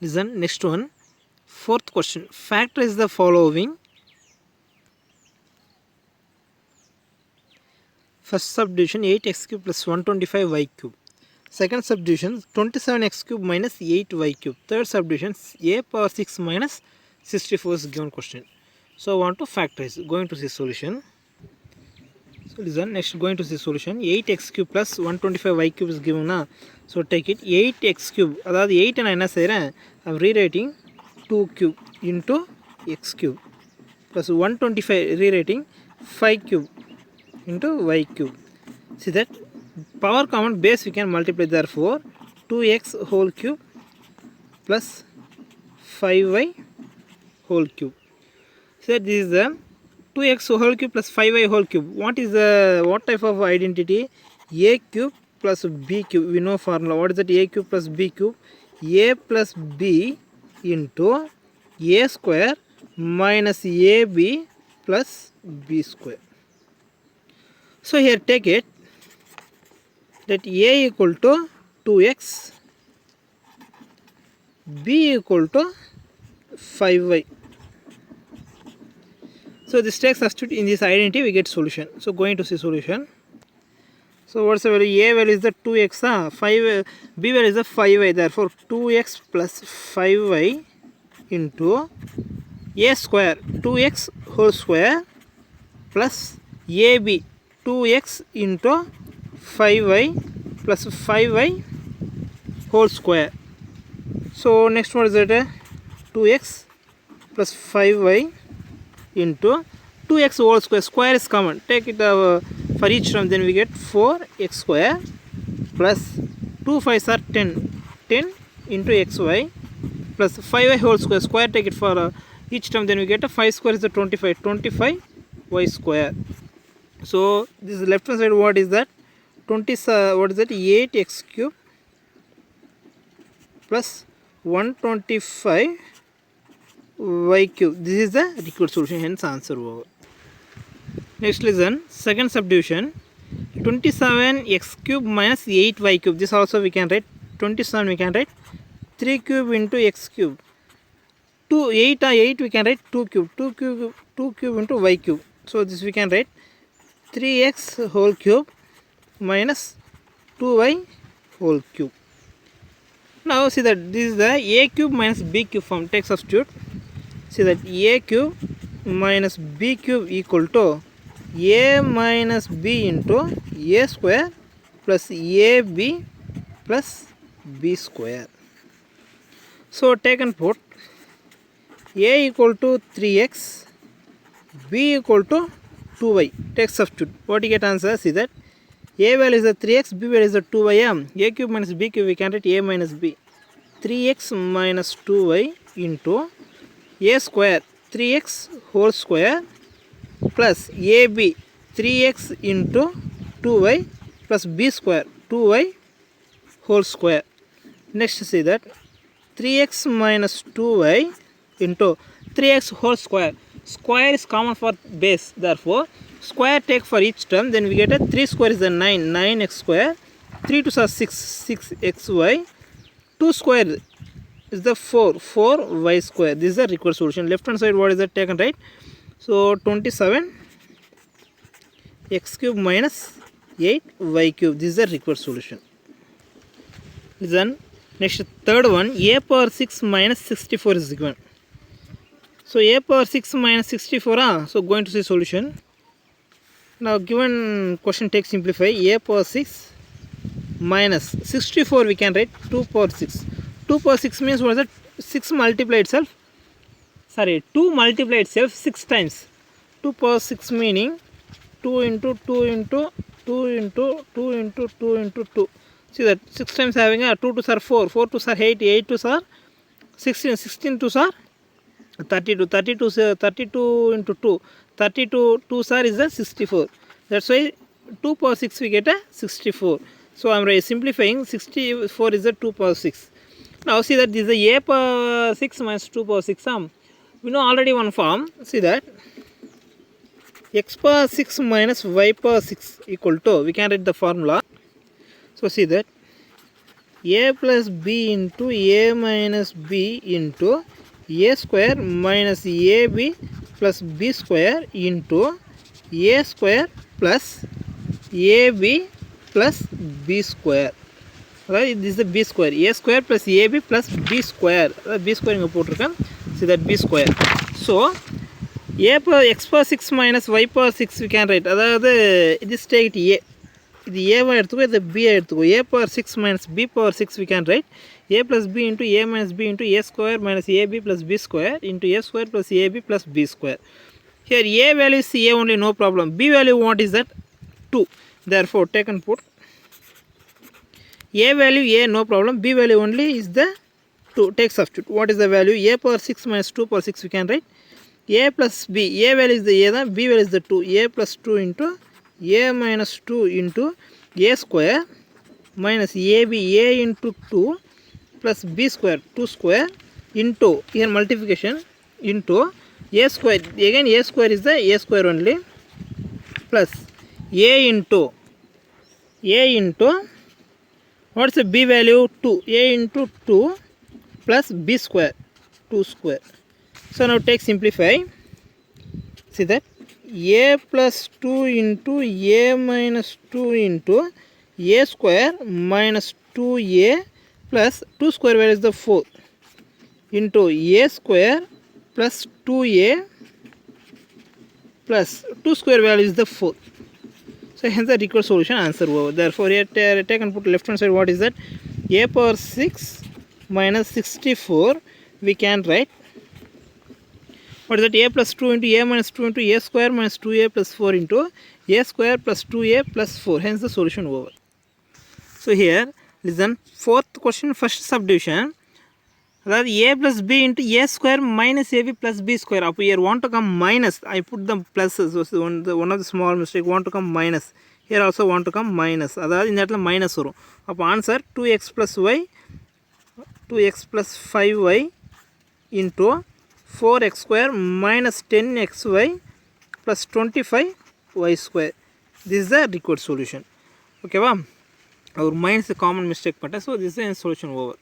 Listen, next one. Fourth question. Factorize the following. First subdivision 8x cube plus 125y cube. Second subdivision 27x cube minus 8y cube. Third subdivision a power 6 minus 64 is given question. So I want to factorize. Going to see solution. So listen, next going to see solution. 8x cube plus 125y cube is given na. So take it 8x cube. That is 8 and I am rewriting 2 cube into x cube plus 125 rewriting 5 cube into y cube. See that power common base we can multiply, therefore 2x whole cube plus 5y whole cube. See that this is the 2x whole cube plus 5y whole cube. What type of identity? A cube plus b cube. We know formula. What is that? A cube plus b cube. A plus b into a square minus ab plus b square. So here take it that a equal to 2x, b equal to 5y. So this takes substitute in this identity, we get solution. So going to see solution. So what's the value? A value is the 2x, 5, b value is the 5y. Therefore 2x plus 5y into a square 2x whole square plus ab 2x into 5y plus 5y whole square. So next one is that 2x plus 5y into 2x whole square. Square is common. Take it for each term, then we get 4x square plus 2 5s are 10. 10 into xy plus 5y whole square. Square take it for each term, then we get a 5 square is the 25. 25y square. So this left hand side, what is that? 20. What is that? 8x cube plus 125 y cube. This is the required solution, hence answer over. Next listen, second subdivision 27x cube minus 8y cube. This also we can write 27, we can write 3 cube into x cube. 8 we can write 2 cube. 2 cube into y cube. So this we can write 3x whole cube minus 2y whole cube. Now see that this is the a cube minus b cube form. Take substitute. See that a cube minus b cube equal to a minus b into a square plus ab plus b square. So take and put a equal to 3x, b equal to 2y. Take substitute. What you get answer? See that a value is the 3x, b value is the 2y. A cube minus b cube, we can write a minus b. 3x minus 2y into a square 3x whole square plus ab 3x into 2y plus b square 2y whole square. Next see that 3x minus 2y into 3x whole square. Square is common for base, therefore square take for each term, then we get a 3 square is the 9, 9x square, 3 2 are 6, 6xy, 2 square is the 4, 4y square. This is the required solution. Left hand side, what is that? Taken right. So 27 x cube minus 8y cube. This is the required solution. Listen, next third one, a power 6 minus 64 is given. So a power 6 minus 64, so going to see solution. Now given question, take simplify. A power 6 minus 64 we can write 2 power 6. 2 power 6 means what is that? 6 multiply itself. Sorry, 2 multiply itself 6 times. 2 power 6 meaning 2 into 2 into 2 into 2 into 2 into 2. See that 6 times having a 2 2s are 4, 4 2s are 8, 8 2s are 16, 16 2s are 32, 32 into 2, 32 2s are is the 64. That's why 2 power 6 we get a 64. So I am simplifying. 64 is the 2 power 6. Now see that this is the a power 6 minus 2 power 6. We know already one form. See that x power 6 minus y power 6 equal to, we can write the formula. So see that a plus b into a minus b into a square minus ab plus b square into a square plus ab plus b square. Right, this is the b square. A square plus ab plus b square. B square இங்கே போட்டிருக்கேன். See that b square. So a power x power 6 minus y power 6 we can write. அதாவது this take it a. இது a எடுத்துக்கோ, இது b எடுத்துக்கோ. a power 6 minus b power 6 we can write. a plus b into a minus b into a square minus ab plus b square into a square plus ab plus b square. Here a value is a only, no problem. B value what is that? 2. Therefore take and put a value a, no problem. B value only is the 2. Take substitute. What is the value? A power 6 minus 2 power 6 we can write. A plus b. A value is the a, b value is the 2. A plus 2 into a minus 2 into a square minus ab, a into 2 plus b square, 2 square into, here multiplication, into a square. Again a square is the a square only plus a into what's the b value? 2. A into 2 plus b square, 2 square. So now take simplify. See that a plus 2 into a minus 2 into a square minus 2a plus 2 square value is the 4 into a square plus 2a plus 2 square value is the 4. So hence the required solution answer over. Therefore here take and put left hand side. What is that? A power 6 minus 64 we can write. What is that? A plus 2 into a minus 2 into a square minus 2a plus 4 into a square plus 2a plus 4. Hence the solution over. So here listen, fourth question, first subdivision. That a plus b into a square minus ab plus b square. Up here want to come minus. I put the pluses. So one of the small mistake, want to come minus. Here also want to come minus. அதாவது இந்த இடத்துல minus வரும். அப்போ answer 2x plus y 2x plus 5y into 4x square minus 10xy plus 25y square. This is the required solution. Okay, our minus a common mistake, but so this is the solution over.